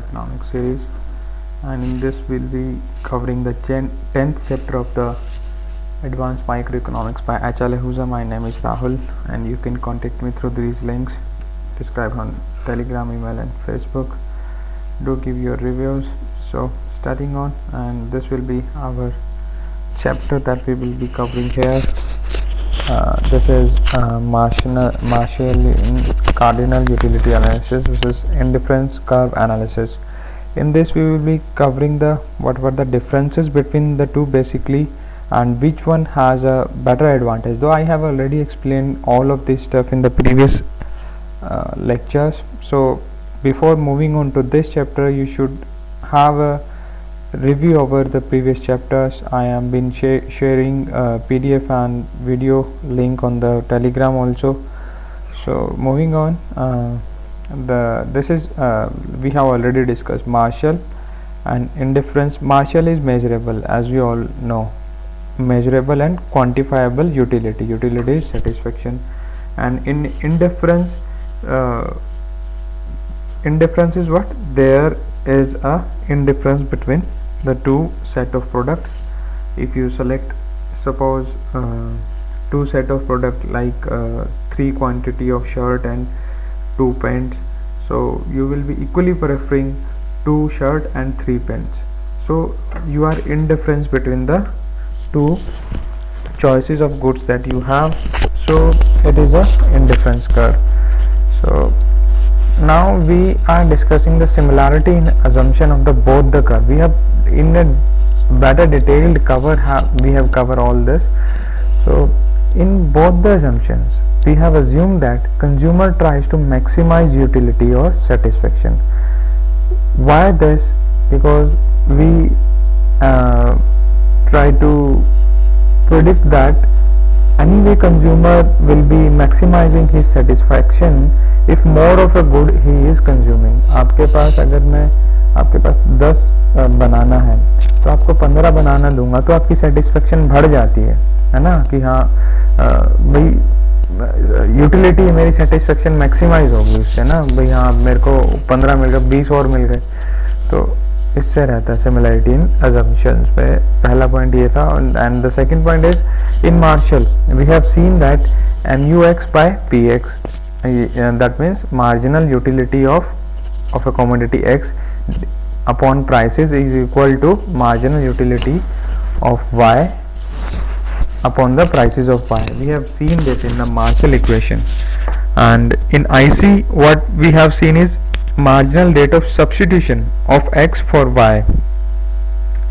Microeconomics series, and in this we'll be covering the 10th chapter of the Advanced Microeconomics by Achal Ahuja. My name is Rahul, and you can contact me through these links described on Telegram, email and Facebook. Do give your reviews. So starting on, and this will be our chapter that we will be covering here. This is Marshall cardinal utility analysis. This is indifference curve analysis. In this we will be covering the what were the differences between the two basically, and which one has a better advantage. Though I have already explained all of this stuff in the previous lectures. So before moving on to this chapter, you should have a review over the previous chapters. I am been sharing PDF and video link on the Telegram also. So moving on, this is we have already discussed Marshall and indifference. Marshall is measurable, as we all know, measurable and quantifiable utility. Utility is satisfaction, and in indifference, indifference is what? There is a indifference between the two set of products. If you select, suppose two set of product like 3 quantity of shirt and 2 pants, so you will be equally preferring 2 shirt and 3 pants. So you are indifference between the two choices of goods that you have. So it is a indifference curve. So now we are discussing the similarity in assumption of the both the curve. We have in a better detailed cover we have covered all this. So in both the assumptions we have assumed that consumer tries to maximize utility or satisfaction. Why this? Because we try to predict that anyway consumer will be maximizing his satisfaction if more of a good he is consuming. आपके पास अगर मैं आपके पास 10 बनाना है तो आपको 15 बनाना दूंगा तो आपकी सेटिस्फेक्शन बढ़ जाती है ना, कि हाँ भाई यूटिलिटी मेरी सेटिस्फेक्शन मैक्सिमाइज होगी उससे ना, भाई हाँ मेरे को 15 मिल गए 20 और मिल गए, तो इससे रहता है सिमिलरिटी इन अजम्पशंस पे. पहला पॉइंट ये था. And the second point is in marshal V have seen that MUX by PX, that means marginal utility of a commodity X upon prices is equal to marginal utility of Y upon the prices of Y. We have seen this in the Marshall equation, and in IC what we have seen is marginal rate of substitution of X for Y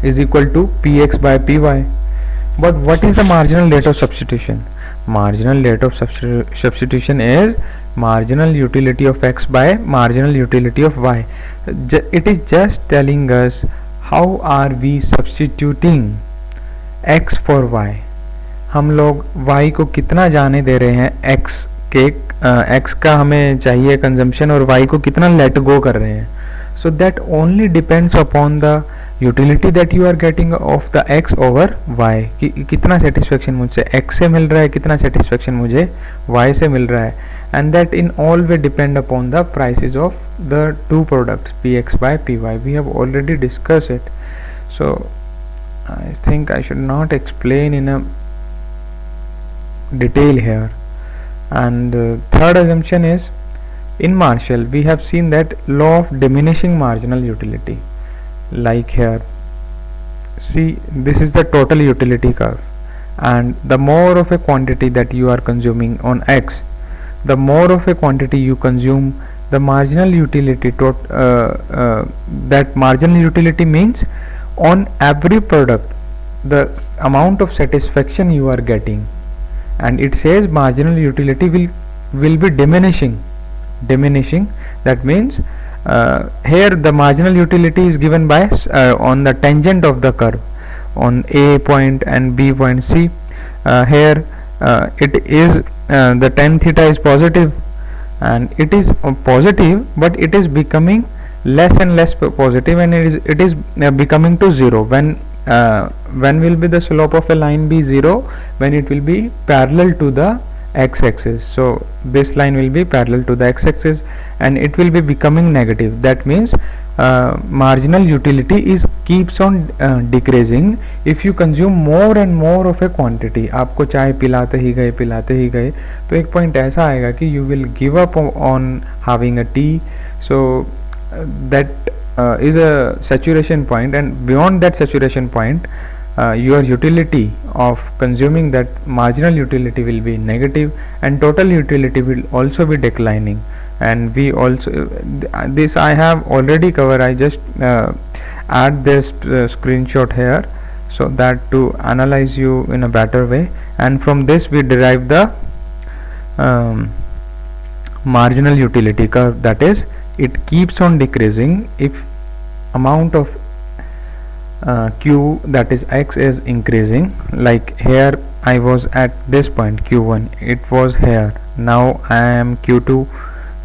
is equal to PX by PY. But what is the marginal rate of substitution? Marginal rate of substitution is marginal utility of X by marginal utility of Y. It is just telling us how are we substituting X for Y. हम लोग Y को कितना जाने दे रहे हैं X के, X का हमें चाहिए कंजम्पशन और Y को कितना लेट गो कर रहे हैं. So that only depends upon the utility that you are getting of the X over Y. कि कितना satisfaction मुझसे X से मिल रहा है, कितना satisfaction मुझे Y से मिल रहा है, and that in all way depend upon the prices of the two products PX by PY. We have already discussed it, so I think I should not explain in a detail here. And the third assumption is in Marshall we have seen that law of diminishing marginal utility. Like here, see, this is the total utility curve, and the more of a quantity that you are consuming on X, the more of a quantity you consume, the marginal utility that marginal utility means on every product the amount of satisfaction you are getting, and it says marginal utility will be diminishing. That means here the marginal utility is given by on the tangent of the curve on A point and B point. C here it is the tan theta is positive, and it is positive, but it is becoming less and less positive, and it is becoming to 0. When will be the slope of a line be 0? When it will be parallel to the x-axis. So this line will be parallel to the x-axis and it will be becoming negative. That means marginal utility is keeps on decreasing if you consume more and more of a quantity. आपको चाय पिलाते ही गए तो एक point ऐसा आएगा कि you will give up on having a tea. So that is a saturation point, and beyond that saturation point your utility of consuming that marginal utility will be negative, and total utility will also be declining. And we also this I have already covered. I just add this screenshot here so that to analyze you in a better way, and from this we derive the marginal utility curve, that is it keeps on decreasing if amount of q, that is x, is increasing. Like here I was at this point q1, it was here, now I am q2,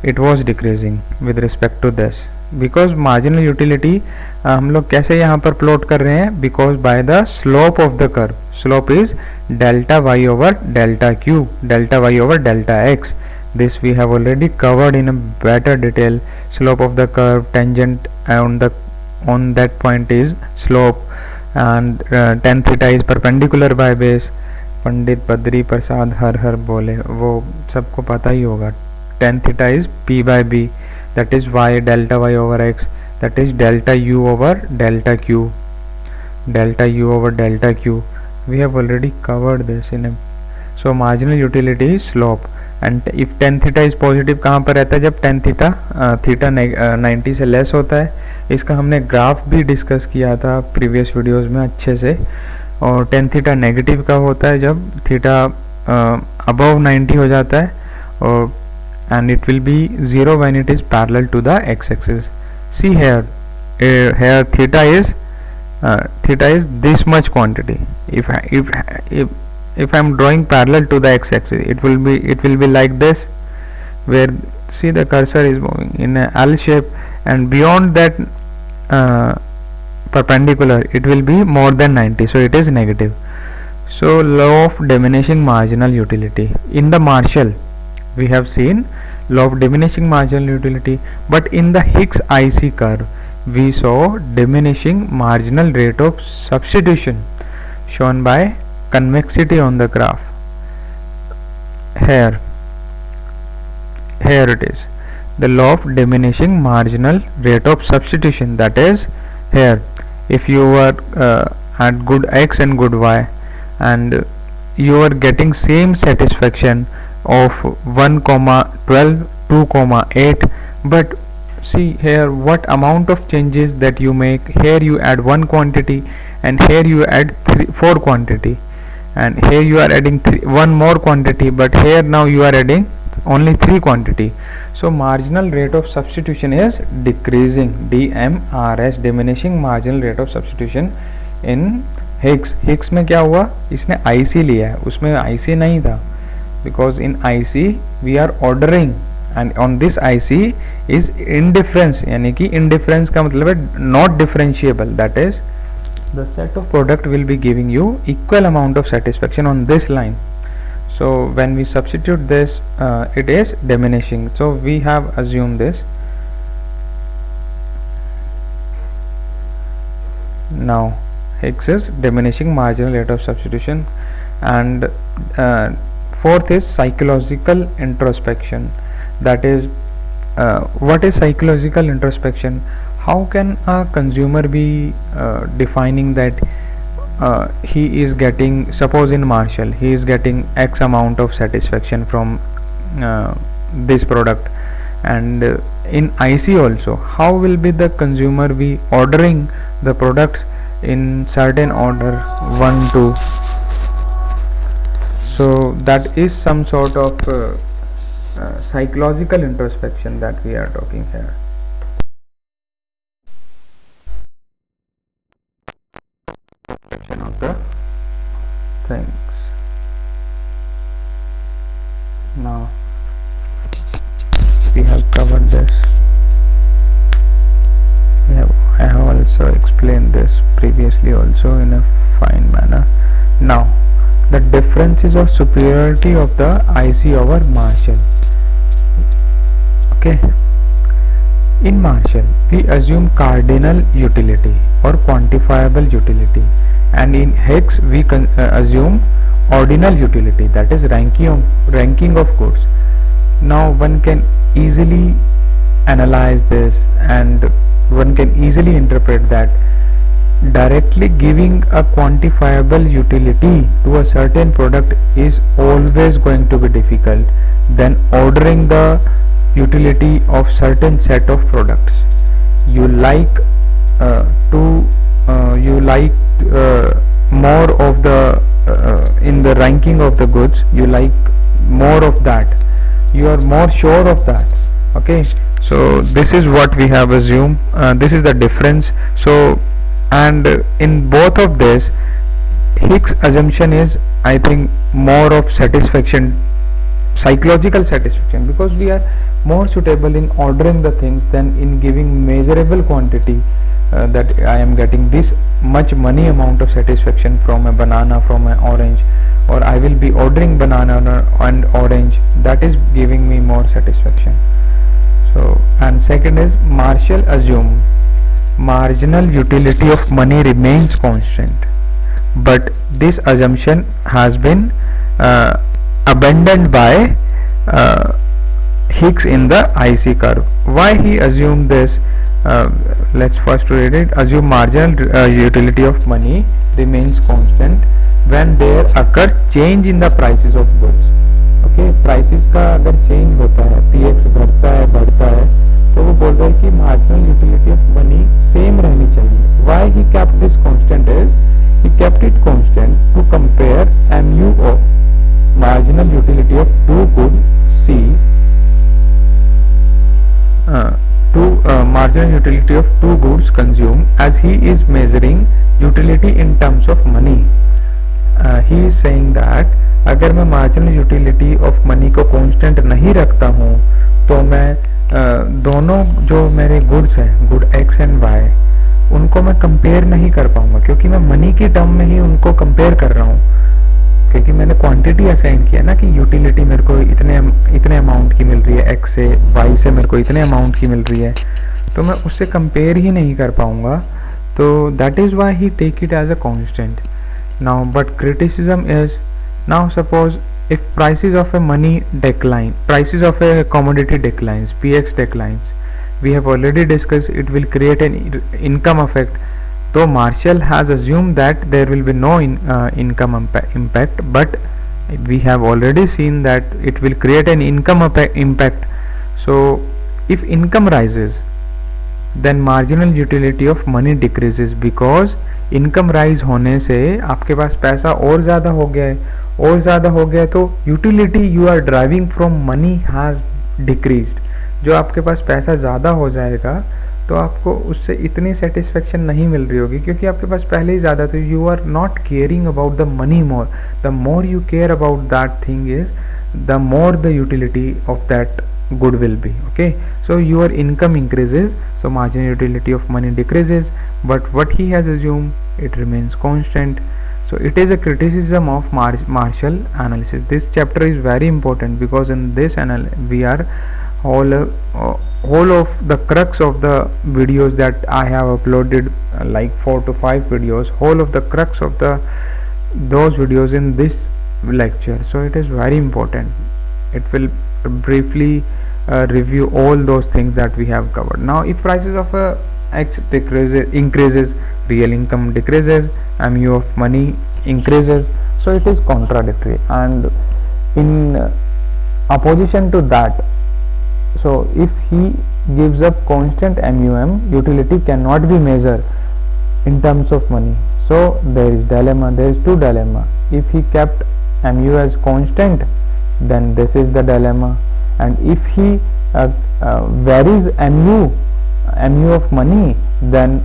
it was decreasing with respect to this, because marginal utility हम लोग कैसे यहाँ पर plot कर रहे हैं, because by the slope of the curve, slope is delta y over delta q, delta y over delta x. This we have already covered in a better detail. Slope of the curve, tangent on that point is slope, and tan theta is perpendicular by base. Pandit Badri Prasad हर हर बोले, वो सबको पता ही होगा. Tan theta is p by b, that is y, delta y over x, that is delta u over delta q, delta u over delta q. We have already covered this in a. So marginal utility is slope, and if tan theta is positive कहाँ पर रहता है, जब tan theta theta 90 से less होता है. इसका हमने ग्राफ भी डिस्कस किया था प्रीवियस वीडियोस में अच्छे से. और tan theta नेगेटिव का होता है जब थीटा अबव 90 हो जाता है, और and it will be 0 when it is parallel to the x-axis. See here, here theta is this much quantity. If I am drawing parallel to the x-axis, it will be like this, where see the cursor is moving in a L shape, and beyond that perpendicular it will be more than 90, so it is negative. So law of diminishing marginal utility in the Marshall, we have seen law of diminishing marginal utility, but in the Hicks IC curve we saw diminishing marginal rate of substitution shown by convexity on the graph. Here it is, the law of diminishing marginal rate of substitution, that is here, if you were at good x and good y, and you are getting same satisfaction of 1, 12, 2, 8, but see here what amount of changes that you make. Here you add one quantity, and here you add 4 quantity, and here you are adding one more quantity, but here now you are adding only 3 quantity. So marginal rate of substitution is decreasing, DMRS, diminishing marginal rate of substitution in Hicks में क्या हुआ, इसने IC लिया है, उसमें IC नहीं था, because in IC we are ordering, and on this IC is indifference, यानी कि indifference का मतलब है not differentiable, that is the set of product will be giving you equal amount of satisfaction on this line. So when we substitute this, it is diminishing. So we have assumed this. Now Hicks is diminishing marginal rate of substitution, and fourth is psychological introspection. That is, what is psychological introspection? How can a consumer be defining that he is getting, suppose in Marshall he is getting X amount of satisfaction from this product, and in IC also, how will be the consumer be ordering the products in certain order 1, 2? So that is some sort of psychological introspection that we are talking here. Of the things. Now we have covered this. I have also explained this previously also in a fine manner. Now the differences of superiority of the IC over Marshall. Okay, In Marshall, we assume cardinal utility or quantifiable utility, and in Hicks we assume ordinal utility, that is ranking of goods. Now one can easily analyze this, and one can easily interpret that directly giving a quantifiable utility to a certain product is always going to be difficult than ordering the utility of certain set of products. You like to you like more of the in the ranking of the goods, you like more of that, you are more sure of that. Okay, so this is what we have assumed, this is the difference. So, and in both of this, Hicks assumption is, I think, more of satisfaction, psychological satisfaction, because we are more suitable in ordering the things than in giving measurable quantity, that I am getting this much money amount of satisfaction from a banana, from an orange, or I will be ordering banana and orange, that is giving me more satisfaction. So, and second is Marshall assume marginal utility of money remains constant, but this assumption has been abandoned by Hicks in the IC curve. Why he assumed this? Let's first read it. Assume marginal utility of money remains constant when there occurs change in the prices of goods. Okay, prices का अगर change होता है, px घटता है, बढ़ता है, तो वो बोल रहा है कि marginal utility of money same रहनी चाहिए. Why he kept this constant is, he kept it constant to compare mu of marginal utility of two goods C to marginal utility of two goods consumed, as he is measuring utility in terms of money. He is saying that अगर मैं marginal utility of money को constant नहीं रखता हूँ, तो मैं दोनों जो मेरे goods हैं, good X and Y, उनको मैं compare नहीं कर पाऊंगा, क्योंकि मैं money की term में ही उनको compare कर रहा हूँ, क्योंकि मैंने क्वांटिटी असाइन किया ना कि यूटिलिटी मेरे को इतने अमाउंट की मिल रही है, एक्स से, वाई से मेरे को इतने अमाउंट की मिल रही है, तो मैं उससे कंपेयर ही नहीं कर पाऊंगा. तो that is why he take it as a constant. Now but criticism is, now suppose if prices of a money decline, prices of a commodity declines, px declines, we have already discussed it will create an income effect. Though Marshall has assumed that there will be no income impact, but we have already seen that it will create an income impact. So if income rises, then marginal utility of money decreases, because income rise होने से आपके पास पैसा और ज़्यादा हो गया है, और ज़्यादा हो गया तो utility you are deriving from money has decreased. जो आपके पास पैसा ज़्यादा हो जाएगा तो आपको उससे इतनी सेटिस्फेक्शन नहीं मिल रही होगी, क्योंकि आपके पास पहले ही ज़्यादा, तो you are not caring about the money more. The more you care about that thing is, the more the utility of that good will be. Okay, so your income increases, so marginal utility of money decreases, but what he has assumed, it remains constant. So it is a criticism of Marshall analysis. This chapter is very important because in this we are whole of the crux of the videos that I have uploaded, like 4 to 5 videos, whole of the crux of those videos in this lecture. So it is very important. It will briefly review all those things that we have covered. Now if prices of X increases, real income decreases, mu of money increases, so it is contradictory, and in opposition to that, so if he gives up constant MUM, utility cannot be measured in terms of money. So there is dilemma, there is two dilemma. If he kept MU as constant, then this is the dilemma, and if he varies MU of money, then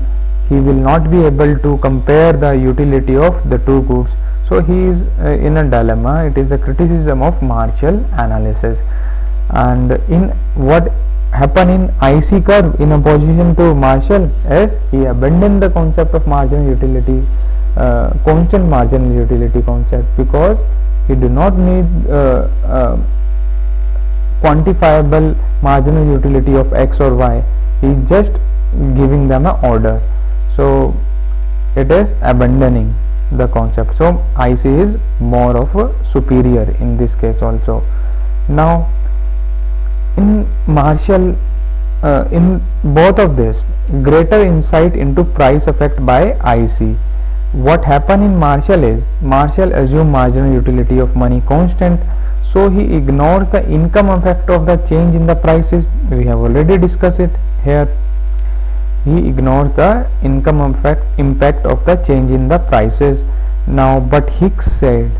he will not be able to compare the utility of the two goods. So he is in a dilemma. It is a criticism of Marshall analysis. And in what happened in IC curve in opposition to Marshall is he abandoned the concept of marginal utility, constant marginal utility concept, because he do not need quantifiable marginal utility of X or Y. he is just giving them an order, so it is abandoning the concept. So IC is more of a superior in this case also. Now in Marshall, in both of this, greater insight into price effect by IC. What happened in Marshall is, Marshall assumed marginal utility of money constant, so he ignores the income effect of the change in the prices. We have already discussed it here. He ignores the income impact of the change in the prices. Now, but Hicks said,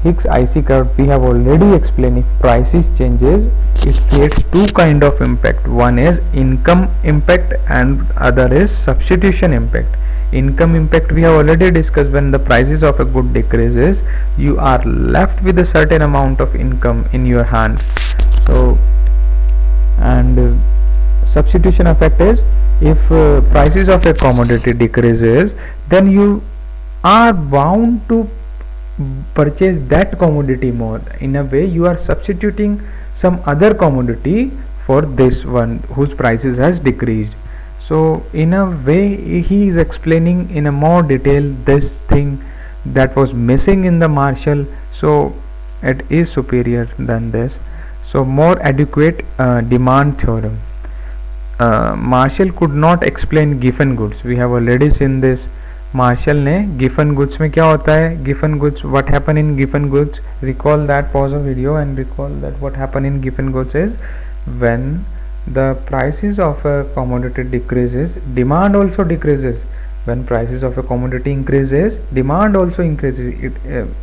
Hicks IC curve, we have already explained, if prices changes, it creates two kind of impact. One is income impact and other is substitution impact. Income impact we have already discussed. When the prices of a good decreases, you are left with a certain amount of income in your hand. So, and substitution effect is, if prices of a commodity decreases, then you are bound to purchase that commodity more. In a way, you are substituting some other commodity for this one whose prices has decreased. So in a way, he is explaining in a more detail this thing that was missing in the Marshall, so it is superior than this. So more adequate demand theorem. Marshall could not explain Giffen goods. We have already seen this. Marshall ने Giffen goods में क्या होता है? Giffen goods, what happened in Giffen goods? Recall that, pause the video and recall that what happened in Giffen goods is, when the prices of a commodity decreases, demand also decreases. When prices of a commodity increases, demand also increases.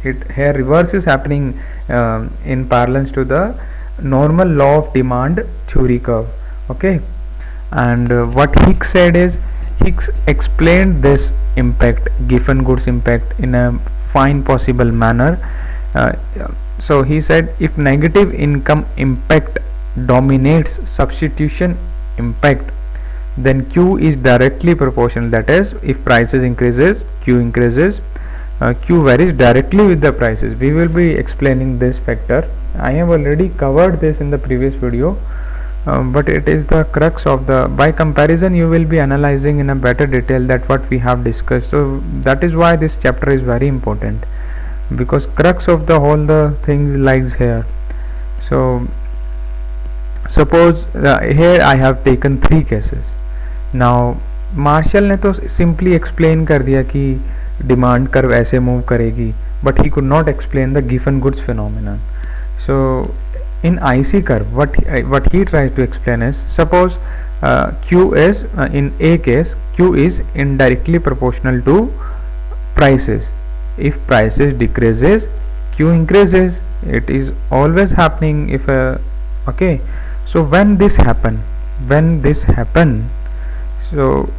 It here reverse is happening in parlance to the normal law of demand theory curve. Okay, and what Hicks said is, Hicks explained this impact, Giffen goods impact, in a fine possible manner. So he said, if negative income impact dominates substitution impact, then Q is directly proportional. That is, if prices increases, Q increases. Q varies directly with the prices. We will be explaining this factor. I have already covered this in the previous video, but it is the crux of the, by comparison you will be analyzing in a better detail that what we have discussed. So that is why this chapter is very important, because crux of the whole the thing lies here. So suppose here I have taken 3 cases. Now Marshall ने तो simply explain कर दिया कि demand curve ऐसे move करेगी, but he could not explain the Giffen goods phenomenon. So in IC curve, what he tries to explain is, suppose Q is in A case, Q is indirectly proportional to prices. If prices decreases, Q increases. It is always happening. If okay, so when this happen, so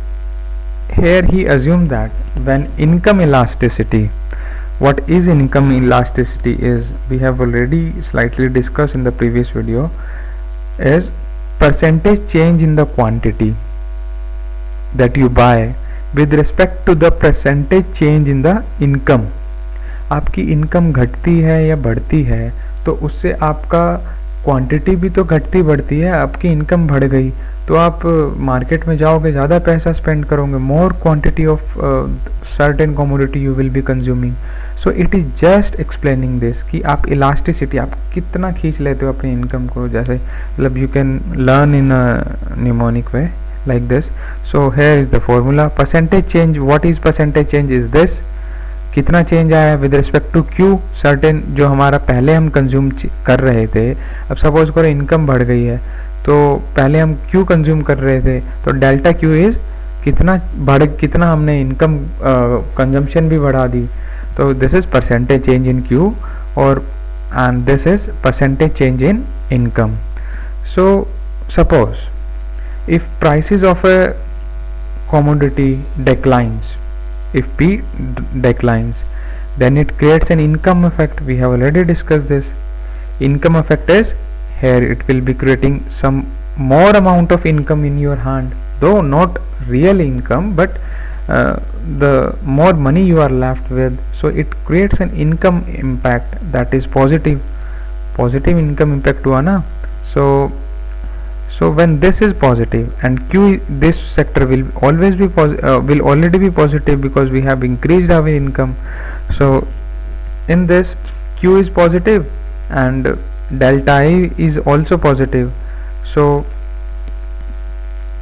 here he assumed that when income elasticity, what is income elasticity is, we have already slightly discussed in the previous video, is percentage change in the quantity that you buy with respect to the percentage change in the income. आपकी income घटती है या बढ़ती है, तो उससे आपका quantity भी तो घटती बढ़ती है. आपकी इनकम बढ़ गई तो आप मार्केट में जाओगे, ज़्यादा पैसा स्पेंड करोगे, more quantity of certain commodity you will be consuming. So it is just explaining this कि आप इलास्टिसिटी, आप कितना खींच लेते हो अपनी इनकम को. जैसे मतलब you can learn in a mnemonic way like this. So here is the formula. Percentage change, what is percentage change is this, कितना चेंज आया है with respect to Q, certain जो हमारा पहले हम कंज्यूम कर रहे थे. अब सपोज करो इनकम बढ़ गई है, तो पहले हम क्यू कंज्यूम कर रहे थे, तो डेल्टा क्यू इज कितना हमने इनकम कंजम्पशन भी बढ़ा दी. तो this is percentage change in Q, और and this is percentage change in income. So suppose if prices of a commodity declines, if P declines, then it creates an income effect. We have already discussed this. Income effect is, here it will be creating some more amount of income in your hand, though not real income, but the more money you are left with. So it creates an income impact that is positive income impact हुआ ना. So So when this is positive and Q, this sector will always be will already be positive because we have increased our income. So in this Q is positive and delta I is also positive. So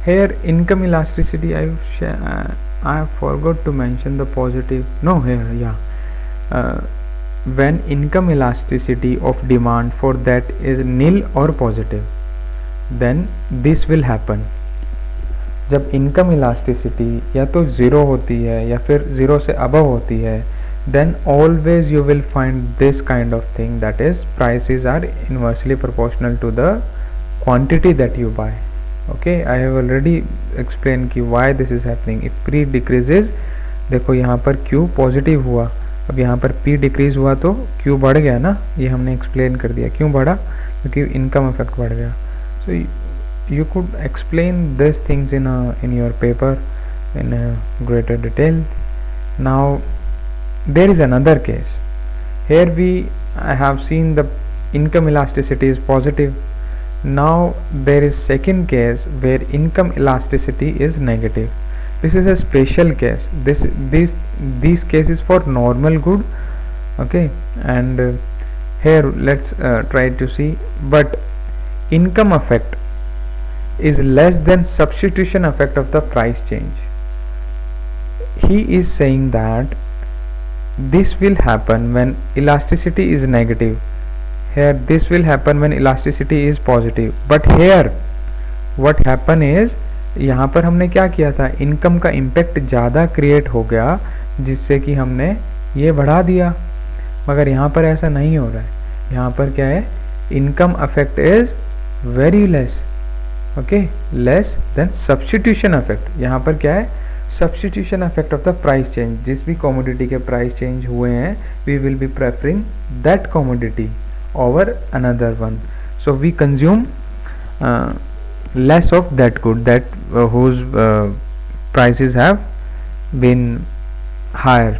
here income elasticity, I forgot to mention the positive. No, here, yeah. When income elasticity of demand for that is nil or positive, then this will happen. जब income elasticity या तो zero होती है या फिर zero से above होती है, then always you will find this kind of thing, that is prices are inversely proportional to the quantity that you buy. Okay, I have already explained कि why this is happening. If P decreases, देखो यहाँ पर Q positive हुआ, अब यहाँ पर P decrease हुआ तो Q बढ़ गया ना, ये हमने एक्सप्लेन कर दिया क्यों बढ़ा, क्योंकि इनकम इफेक्ट बढ़ गया. So you could explain these things in your paper in a greater detail. Now there is another case. Here I have seen the income elasticity is positive. Now there is second case where income elasticity is negative. This is a special case. This case is for normal good. Okay, and here let's try to see. But income effect is less than substitution effect of the price change. He is saying that this will happen when elasticity is negative. Here this will happen when elasticity is positive. But here what happen is, यहाँ पर हमने क्या किया था, income का impact ज़्यादा create हो गया जिससे कि हमने ये बढ़ा दिया, मगर यहाँ पर ऐसा नहीं हो रहा है. यहाँ पर क्या है, income effect is very less. Okay, less than substitution effect. यहाँ पर क्या है, substitution effect of the price change. जिस भी कमोडिटी के प्राइस चेंज हुए हैं, we will be preferring that commodity over another one. So we consume less of that good that whose prices have been higher.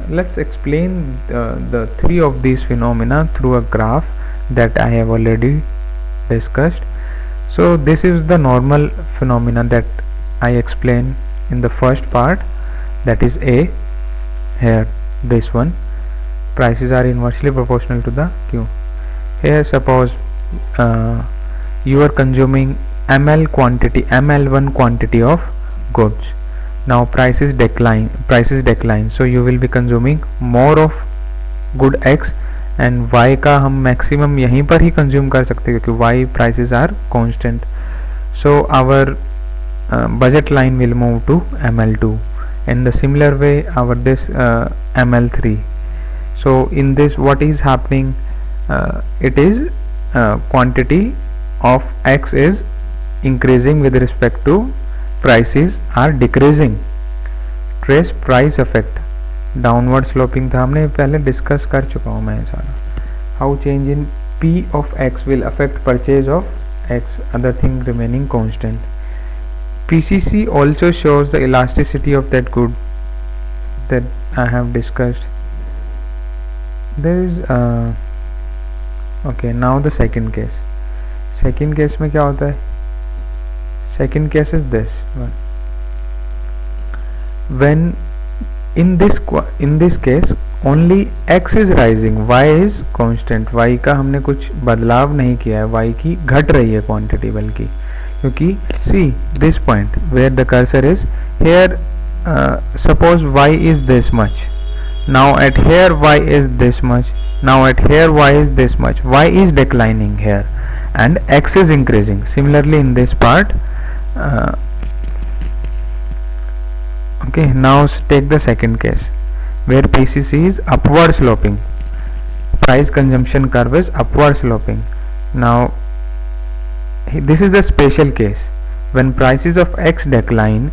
Let's explain the three of these phenomena through a graph that I have already discussed. So this is the normal phenomena that I explained in the first part, that is A. Here this one, prices are inversely proportional to the Q. Here suppose you are consuming ml1 quantity of goods. Now prices decline, so you will be consuming more of good X, and Y का हम maximum यहीं पर ही consume कर सकते हैं क्योंकि Y prices are constant. So our budget line will move to ml2. In the similar way our this ml3. So in this what is happening, it is quantity of X is increasing with respect to prices are decreasing. Trace price effect, downward sloping था, हमने पहले discuss कर चुका हूँ मैं सारा. How change in P of X will affect purchase of X, other thing remaining constant. PCC also shows the elasticity of that good that I have discussed. There is okay, now the second case. Second case में क्या होता है? Second case is this one. When in this case only X is rising, Y is constant. Y का हमने कुछ बदलाव नहीं किया है, Y की घट रही है क्वांटिटी, बल्कि क्योंकि see this point where the cursor is here, suppose Y is this much, now at here Y is this much, now at here Y is this much. Y is declining here and X is increasing. Similarly in this part, okay, now take the second case where PCC is upward sloping, price consumption curve is upward sloping. Now this is a special case. When prices of X decline,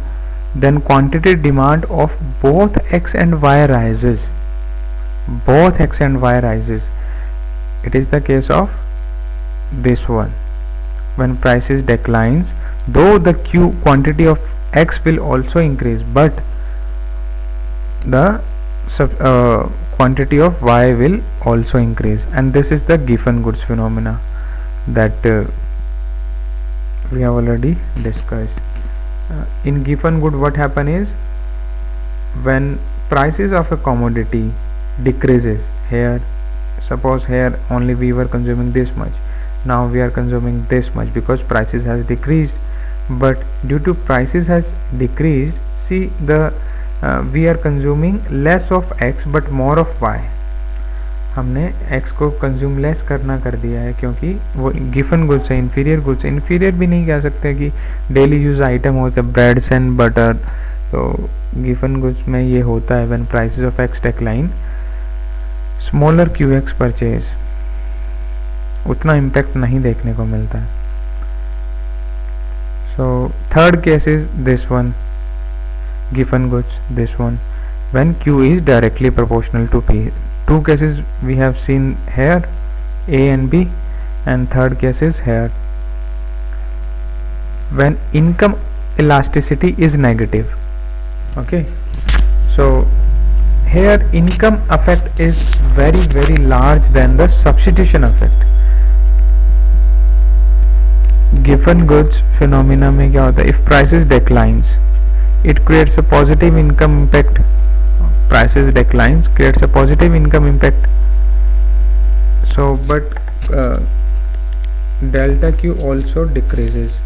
then quantity demand of both X and Y rises. Both X and Y rises. It is the case of this one. When prices declines, though the quantity of X will also increase, but the quantity of Y will also increase, and this is the Giffen goods phenomena that we have already discussed. In given good, what happen is when prices of a commodity decreases, here suppose here only we were consuming this much, now we are consuming this much because prices has decreased, but due to prices has decreased, see the we are consuming less of x but more of y. हमने x को consume less करना कर दिया है क्योंकि वो Giffen goods है, inferior goods है। इन्फीरियर भी नहीं कह सकते कि डेली यूज आइटम होता है ब्रेड्स एंड बटर, तो गिफन गुड्स में ये होता है when prices of x decline smaller Q x purchase, उतना इम्पैक्ट नहीं देखने को मिलता है। So third case is this one, given goods, this one, when q is directly proportional to p. Two cases we have seen here, a and b, and third case is here when income elasticity is negative. Okay, so here income effect is very large than the substitution effect. Given goods phenomena में क्या होता है, if prices declines it creates a positive income impact, prices declines creates a positive income impact. So but delta q also decreases.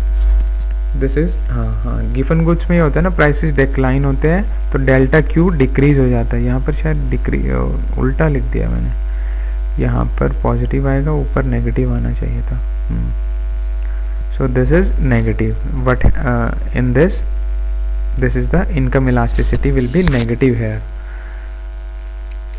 This is given goods में होता है ना, prices decline होते हैं तो डेल्टा क्यू डिक्रीज हो जाता है। यहाँ पर शायद उल्टा लिख दिया मैंने, यहाँ पर पॉजिटिव आएगा, ऊपर नेगेटिव आना चाहिए था। So this is negative, but in this is the income elasticity will be negative here.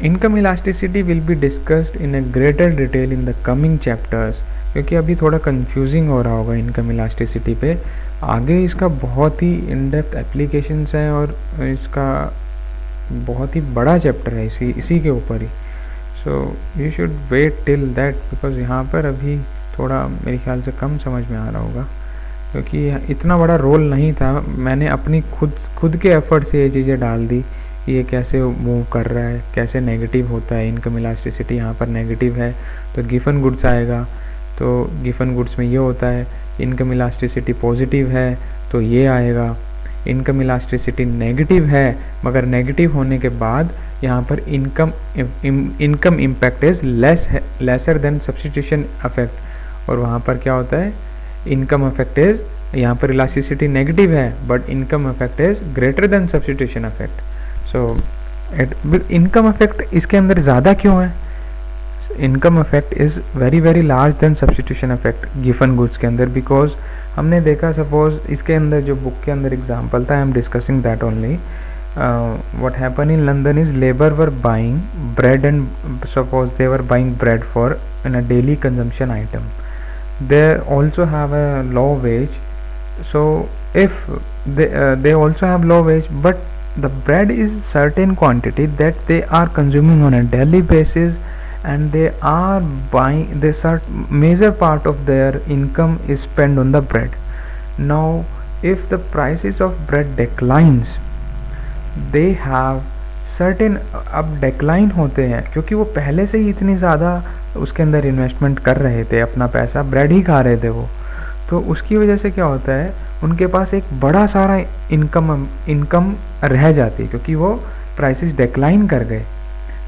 Income elasticity will be discussed in a greater detail in the coming chapters, क्योंकि अभी थोड़ा confusing हो रहा होगा income elasticity पे, आगे इसका बहुत ही इन डेप्थ एप्लीकेशंस है और इसका बहुत ही बड़ा चैप्टर है इसी के ऊपर ही। So you should wait till that, because यहाँ पर अभी थोड़ा मेरे ख्याल से कम समझ में आ रहा होगा, क्योंकि इतना बड़ा रोल नहीं था। मैंने अपनी खुद के एफर्ट से ये चीज़ें डाल दी, ये कैसे मूव कर रहा है, कैसे नेगेटिव होता है। इनकम इलास्टिसिटी यहाँ पर नेगेटिव है तो गिफन गुड्स आएगा, तो गिफन गुड्स में ये होता है। इनकम इलास्टिसिटी पॉजिटिव है तो ये आएगा। इनकम इलास्टिसिटी नेगेटिव है, मगर नेगेटिव होने के बाद यहाँ पर income impact is lesser than substitution affect, और वहाँ पर क्या होता है, इनकम अफेक्ट इज, यहाँ पर इलास्टिसिटी नेगेटिव है but income effect is greater than substitution effect. So income effect इसके अंदर ज़्यादा क्यों है? Income effect is very large than substitution effect Giffen goods के अंदर, बिकॉज हमने देखा, सपोज इसके अंदर जो बुक के अंदर एग्जाम्पल था, I am discussing that only. what happened in London is labor were buying bread, and suppose they were buying bread for in a daily consumption item. They also have a low wage, so if they also have low wage, but the bread is certain quantity that they are consuming on a daily basis, and they are buying, this major part of their income is spent on the bread. Now if the prices of bread declines, they have certain, अब decline होते हैं क्योंकि वो पहले से ही इतनी ज़्यादा उसके अंदर इन्वेस्टमेंट कर रहे थे, अपना पैसा ब्रेड ही खा रहे थे वो, तो उसकी वजह से क्या होता है, उनके पास एक बड़ा सारा इनकम रह जाती है, क्योंकि वो प्राइसेस डिक्लाइन कर गए।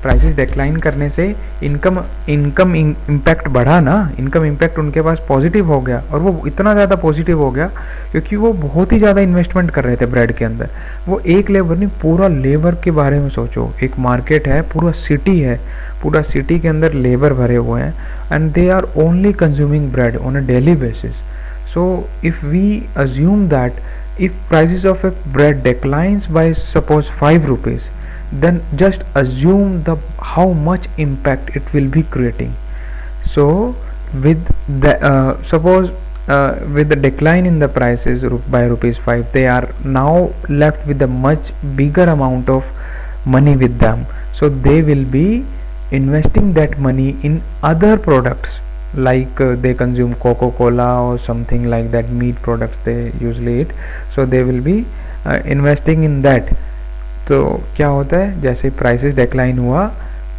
प्राइसेस डिक्लाइन करने से इनकम इम्पैक्ट बढ़ा ना, इनकम इम्पैक्ट उनके पास पॉजिटिव हो गया, और वो इतना ज़्यादा पॉजिटिव हो गया क्योंकि वो बहुत ही ज़्यादा इन्वेस्टमेंट कर रहे थे ब्रेड के अंदर। वो एक लेबर नहीं, पूरा लेबर के बारे में सोचो, एक मार्केट है, पूरा सिटी है, पूरा सिटी के अंदर लेबर भरे हुए हैं, and they are only consuming bread on a daily basis. So if we assume that if prices of a bread declines by suppose 5 rupees, then just assume how much impact it will be creating. So with the suppose with the decline in the prices by ₹5, they are now left with a much bigger amount of money with them, so they will be investing that money in other products, like they consume Coca-Cola or something like that, meat products they usually eat, so they will be investing in that. तो क्या होता है, जैसे prices decline हुआ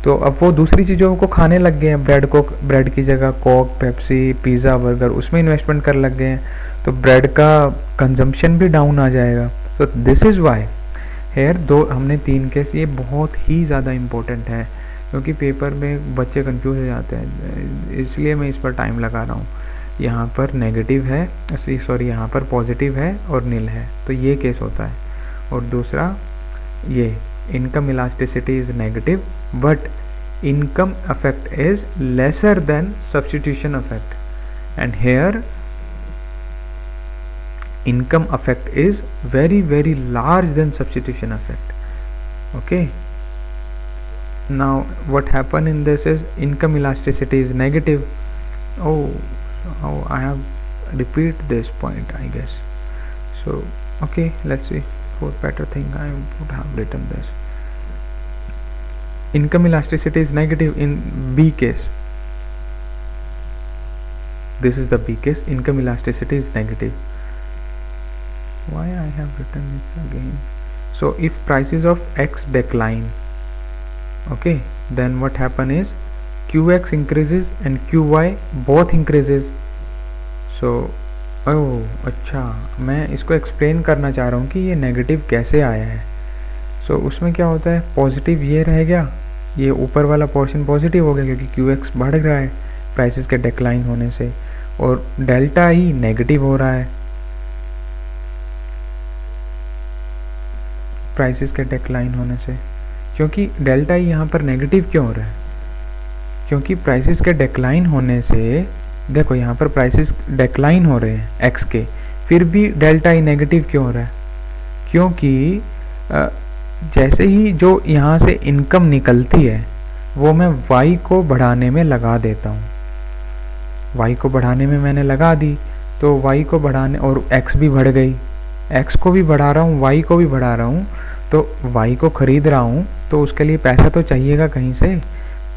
तो अब वो दूसरी चीज़ों को खाने लग गए हैं, ब्रेड की जगह कोक, पेप्सी, पिज़्ज़ा, बर्गर, उसमें इन्वेस्टमेंट कर लग गए हैं। तो ब्रेड का कंजम्पशन भी डाउन आ जाएगा। तो दिस इज़ वाई हेयर दो हमने 3 केस, ये बहुत ही ज़्यादा इम्पोर्टेंट है क्योंकि पेपर में बच्चे कंफ्यूज हो जाते हैं, इसलिए मैं इस पर टाइम लगा रहा हूँ। यहाँ पर नेगेटिव है, सॉरी यहाँ पर पॉजिटिव है और नील है, तो ये केस होता है। और दूसरा ये income elasticity is negative but income effect is lesser than substitution effect, and here income effect is very very large than substitution effect. Okay, now what happen in this is income elasticity is negative. oh I have repeat this point, I guess. So okay, let's see for better thing I would have written this. Income elasticity is negative in B case. This is the B case. Income elasticity is negative. Why I have written it again? So if prices of X decline, okay, then what happen is QX increases and QY both increases. So अच्छा, मैं इसको explain करना चाह रहा हूँ कि ये negative कैसे आया है। सो उसमें क्या होता है, पॉजिटिव ये रह गया, ये ऊपर वाला पोर्शन पॉजिटिव हो गया क्योंकि QX बढ़ रहा है प्राइसेस के डिक्लाइन होने से, और डेल्टा ई नेगेटिव हो रहा है प्राइसेस के डिक्लाइन होने से। क्योंकि डेल्टा ई यहाँ पर नेगेटिव क्यों हो रहा है, क्योंकि प्राइसेस के डिक्लाइन होने से, देखो यहाँ पर प्राइसेस डिक्लाइन हो रहे हैं X के, फिर भी डेल्टा ई नेगेटिव क्यों हो रहा है, क्योंकि जैसे ही जो यहाँ से इनकम निकलती है वो मैं Y को बढ़ाने में लगा देता हूँ, Y को बढ़ाने में मैंने लगा दी, तो Y को बढ़ाने, और X भी बढ़ गई, X को भी बढ़ा रहा हूँ, Y को भी बढ़ा रहा हूँ, तो Y को ख़रीद रहा हूँ तो उसके लिए पैसा तो चाहिएगा कहीं से,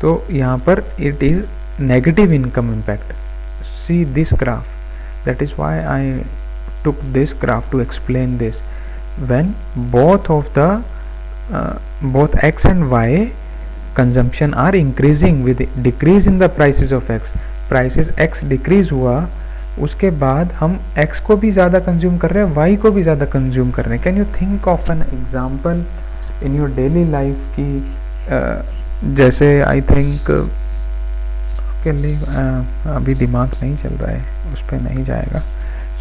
तो यहाँ पर it is negative income impact. See this graph, that is why I took this graph to explain this. when both X and Y consumption are increasing with decrease in the prices of X, prices X decrease हुआ, उसके बाद हम X को भी ज़्यादा consume कर रहे हैं, Y को भी ज़्यादा कंज्यूम कर रहे हैं। Can you think of an example in your daily life की, जैसे आई थिंक के लिए अभी दिमाग नहीं चल रहा है, उस पर नहीं जाएगा।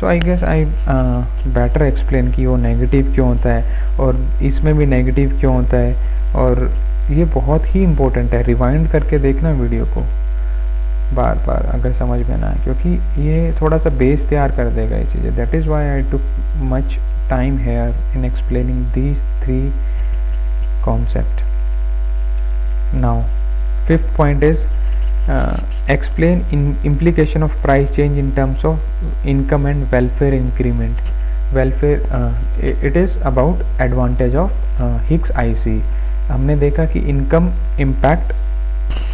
So I guess I better explain कि वो नेगेटिव क्यों होता है और इसमें भी नेगेटिव क्यों होता है, और ये बहुत ही इम्पोर्टेंट है, रिवाइंड करके देखना वीडियो को बार बार अगर समझ में ना आए, क्योंकि ये थोड़ा सा बेस तैयार कर देगा ये चीज़ें। That is why I took much time here in explaining these 3 concept. Now fifth point is explain implication of price change in terms of income and welfare increment. Welfare it is about advantage of Hicks IC. हमने देखा कि income impact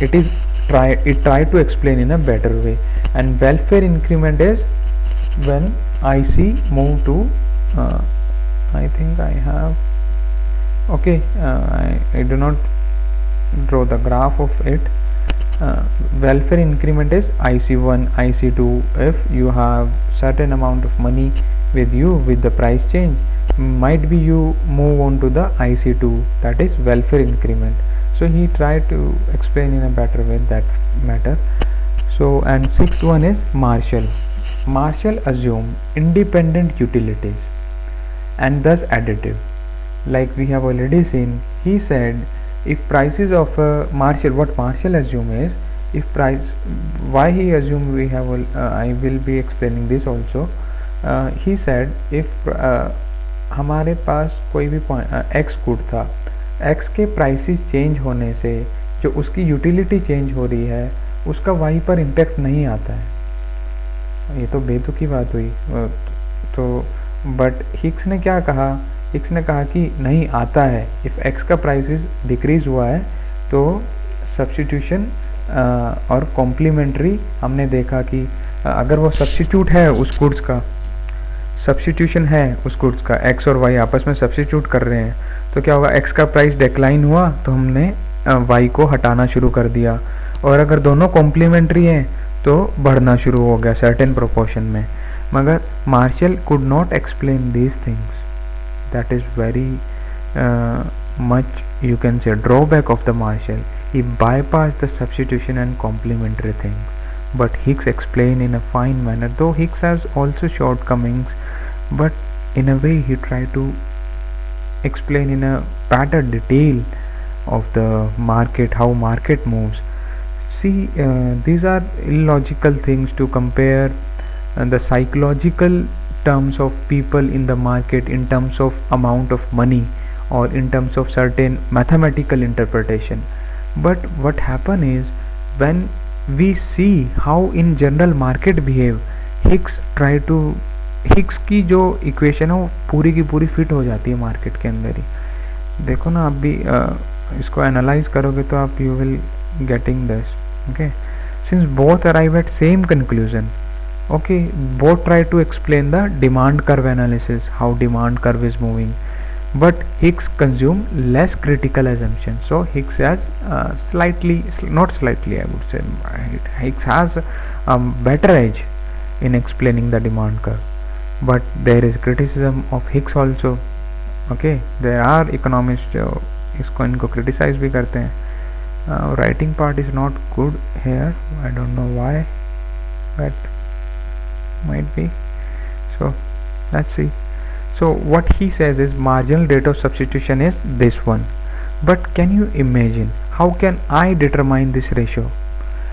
it try to explain in a better way, and welfare increment is when IC move to I think I have okay I do not draw the graph of it. Welfare increment is IC1, IC2. If you have certain amount of money with you with the price change, might be you move on to the IC2, that is welfare increment. So he tried to explain in a better way that matter. So and sixth one is Marshall. Marshall assume independent utilities and thus additive. Like we have already seen, he said if prices of Marshall, what Marshall assume is if price, why he assume we have I will be explaining this also. He said if हमारे पास कोई भी X good था, X के prices change होने से जो उसकी utility change हो रही है उसका Y पर इम्पेक्ट नहीं आता है। ये तो बेतुकी बात हुई। तो बट हिक्स ने क्या कहा, हिक्स ने कहा कि नहीं आता है। इफ़ X का प्राइसेस डिक्रीज़ हुआ है तो सब्स्टिट्यूशन और कॉम्प्लीमेंट्री, हमने देखा कि अगर वो सब्स्टिट्यूट है उस गुड्स का, सब्स्टिट्यूशन है उस गुड्स का, X और Y आपस में सब्स्टिट्यूट कर रहे हैं, तो क्या होगा, X का प्राइस डिक्लाइन हुआ तो हमने Y को हटाना शुरू कर दिया, और अगर दोनों कॉम्प्लीमेंट्री हैं तो बढ़ना शुरू हो गया सर्टेन प्रोपोर्शन में। मगर Marshall could not explain these things. That is very much, you can say, drawback of the Marshall. He bypassed the substitution and complementary things, but Hicks explained in a fine manner. Though Hicks has also shortcomings, but in a way he tried to explain in a better detail of the market, how market moves. See, these are illogical things to compare the psychological terms of people in the market in terms of amount of money or in terms of certain mathematical interpretation. But what happen is, when we see how in general market behave, Hicks try to Hicks की जो equation है वो पूरी की पूरी fit हो जाती है मार्केट के अंदर ही. देखो ना, आप भी इसको एनालाइज करोगे तो आप you will getting this. Okay, since both arrive at same conclusion. Okay, both try to explain the demand curve analysis, how demand curve is moving, but Hicks consumed less critical assumptions. So Hicks has not slightly, I would say, Hicks has a better edge in explaining the demand curve. But there is criticism of Hicks also. Okay, there are economists जो इनको criticize भी करते हैं. Writing part is not good here. I don't know why, but might be. So let's see. So what he says is marginal rate of substitution is this one, but can you imagine how can I determine this ratio?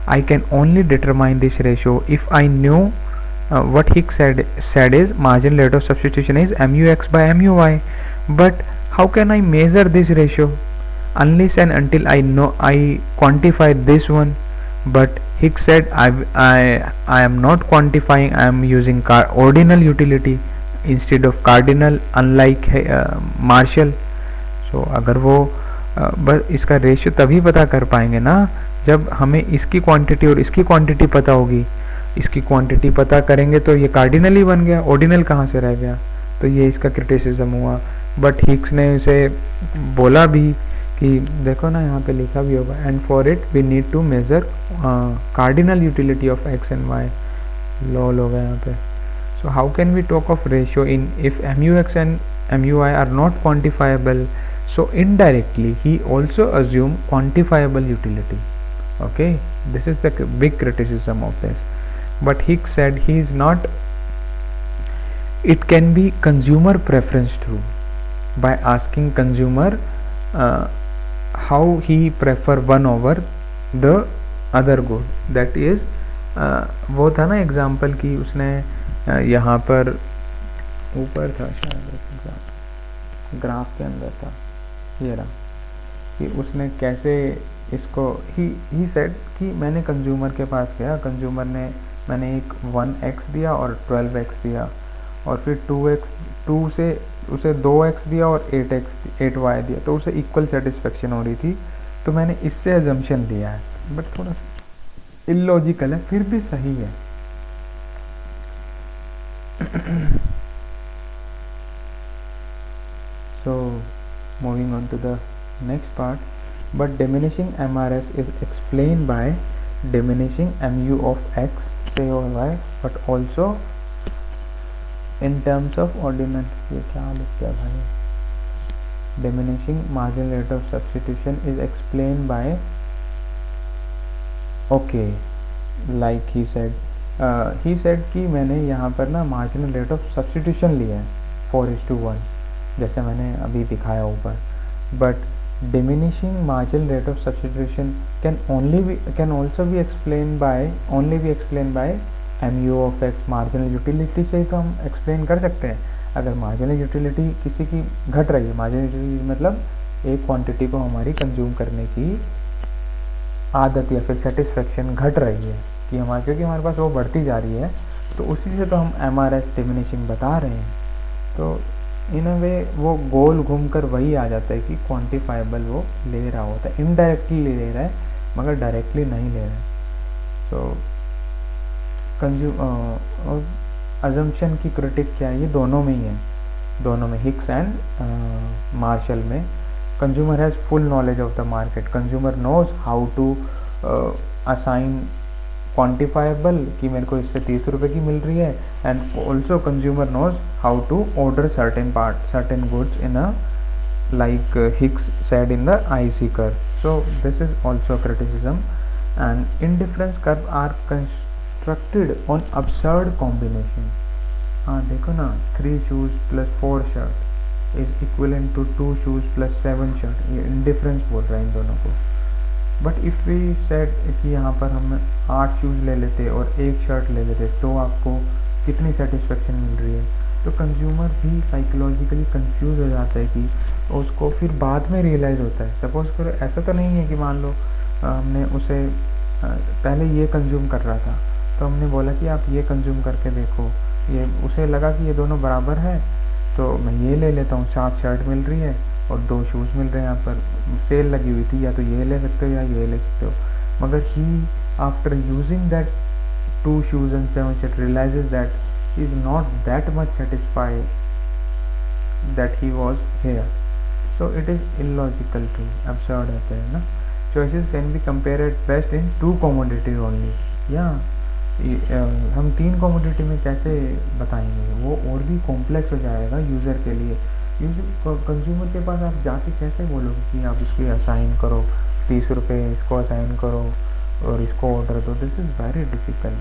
I can only determine this ratio if I know what Hicks said is marginal rate of substitution is MUX by MUY. But how can I measure this ratio unless and until I know I quantify this one? But Hicks said I am not quantifying, I am using ordinal utility instead of cardinal, unlike Marshall. So अगर वो बस इसका ratio तभी पता कर पाएंगे ना जब हमें इसकी क्वांटिटी और इसकी क्वांटिटी पता होगी. इसकी क्वांटिटी पता करेंगे तो ये कार्डिनल ही बन गया, ऑर्डिनल कहाँ से रह गया. तो ये इसका क्रिटिसिज्म हुआ. बट हिक्स ने इसे बोला भी कि देखो ना, यहाँ पे लिखा भी होगा, and for it we need to measure cardinal utility of X and Y. लॉल होगा यहाँ पे. So how can we talk of ratio in if MUX and MUI are not quantifiable. So indirectly he also assume quantifiable utility. Okay, this is the big criticism of this. But Hicks said he is not, it can be consumer preference too, by asking consumer how he prefer one over the other good. That is वो था ना example कि उसने यहाँ पर ऊपर था शायद ग्राफ के अंदर था, ये रहा, कि उसने कैसे इसको ही सेड कि मैंने कंज्यूमर के पास गया, कंज्यूमर ने मैंने एक 1x दिया और 12x दिया और फिर 2 से उसे 2x दिया और 8y दिया, तो उसे इक्वल सेटिस्फेक्शन हो रही थी. तो मैंने इससे अजम्पशन लिया है, बट थोड़ा सा इलॉजिकल है, फिर भी सही है. So moving on to the next part, but diminishing MRS is explained by diminishing MU of X say or Y, but also in terms of ordinal. ये क्या लिख दिया भाई? Diminishing marginal rate of substitution is explained by, okay, like he said कि मैंने यहाँ पर ना marginal rate of substitution लिया है 4:1, जैसे मैंने अभी दिखाया ऊपर. But diminishing marginal rate of substitution can also be explained by MU of X. marginal utility से तो हम explain कर सकते हैं. अगर marginal utility किसी की घट रही है, marginal utility मतलब एक क्वांटिटी को हमारी कंज्यूम करने की आदत या फिर सेटिस्फेक्शन घट रही है कि हमारे, क्योंकि हमारे पास वो बढ़ती जा रही है, तो उसी से तो हम MRS डिमिनिशिंग बता रहे हैं. तो इन अ वे वो गोल घूमकर वही आ जाता है कि क्वांटिफाइबल वो ले रहा होता है, इनडायरेक्टली ले रहा है मगर डायरेक्टली नहीं ले रहा है. तो और अजम्पशन की क्रिटिक क्या है, ये दोनों में ही है, दोनों में, हिक्स एंड मार्शल में. Consumer has full knowledge of the market. Consumer knows how to assign quantifiable कि मेरे को इससे 30 रुपये की मिल रही है, and also consumer knows how to order certain goods in a like Hicks said in the IC curve. So this is also criticism. And indifference curve are constructed on absurd combination. हाँ देखो ना, 3 shoes plus 4 shirt is equivalent to 2 shoes plus 7 shirt. ये indifference बोल रहा है इन दोनों को. But if we said कि यहाँ पर हम 8 शूज़ ले लेते और 1 शर्ट ले लेते तो आपको कितनी सेटिस्फेक्शन मिल रही है. तो कंज्यूमर भी साइकोलॉजिकली कंफ्यूज हो जाता है कि उसको फिर बाद में रियलाइज़ होता है. सपोज़ फिर ऐसा तो नहीं है कि मान लो हमने उसे पहले ये कंज्यूम कर रहा था तो हमने बोला कि आप ये कंज्यूम करके देखो, ये उसे लगा कि ये दोनों बराबर है तो मैं ये ले लेता हूँ, 7 शर्ट मिल रही है और 2 शूज़ मिल रहे हैं, यहाँ पर सेल लगी हुई थी, या तो ये ले सकते हो या ये ले सकते हो. मगर ही after using that 2 shoes and 7 shirt realizes that he is not that much satisfied that he was here. So it is illogical too, absurd होता है ना. Choices can be compared at best in 2 commodities only. या हम 3 commodity में कैसे बताएंगे, वो और भी कॉम्प्लेक्स हो जाएगा यूज़र के लिए. कंज्यूमर के पास आप जाके कैसे बोलोगे कि आप इसकी असाइन करो, 30 रुपये इसको असाइन करो और इसको ऑर्डर दो. This is very difficult.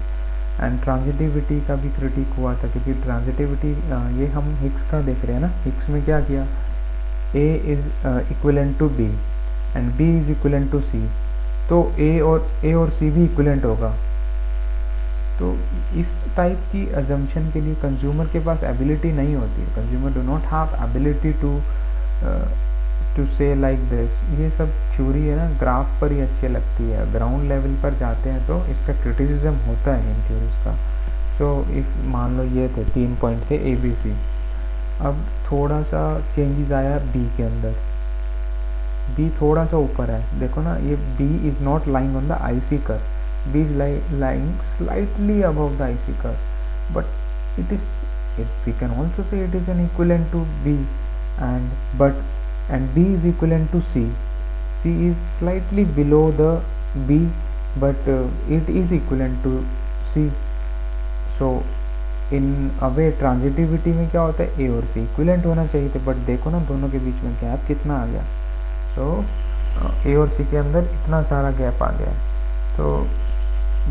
And transitivity का भी क्रिटिक हुआ था, क्योंकि ट्रांजिटिविटी ये हम हिक्स का देख रहे हैं ना. हिक्स में क्या किया, A is equivalent to B and B is equivalent to C, तो A और C भी इक्विलेंट होगा. तो इस टाइप की अजम्पशन के लिए कंज्यूमर के पास एबिलिटी नहीं होती. Consumer do not have ability to say like this. ये सब थ्योरी है ना, ग्राफ पर ही अच्छी लगती है, ग्राउंड लेवल पर जाते हैं तो इसका क्रिटिसिज्म होता है इन थ्योरीज का. सो इफ मान लो ये थे 3 पॉइंट थे ABC. अब थोड़ा सा चेंजेस आया B के अंदर. B थोड़ा सा ऊपर है, देखो ना, ये B is not lying on the IC curve. B is lying slightly above the IC curve, but we can also say it is an equivalent to B, and B is equivalent to C. C is slightly below the B, but it is equivalent to C. So in a way transitivity में क्या होता है, A और C equivalent होना चाहिए थे, but देखो ना दोनों के बीच में गैप कितना आ गया. So A और C के अंदर इतना सारा गैप आ गया. तो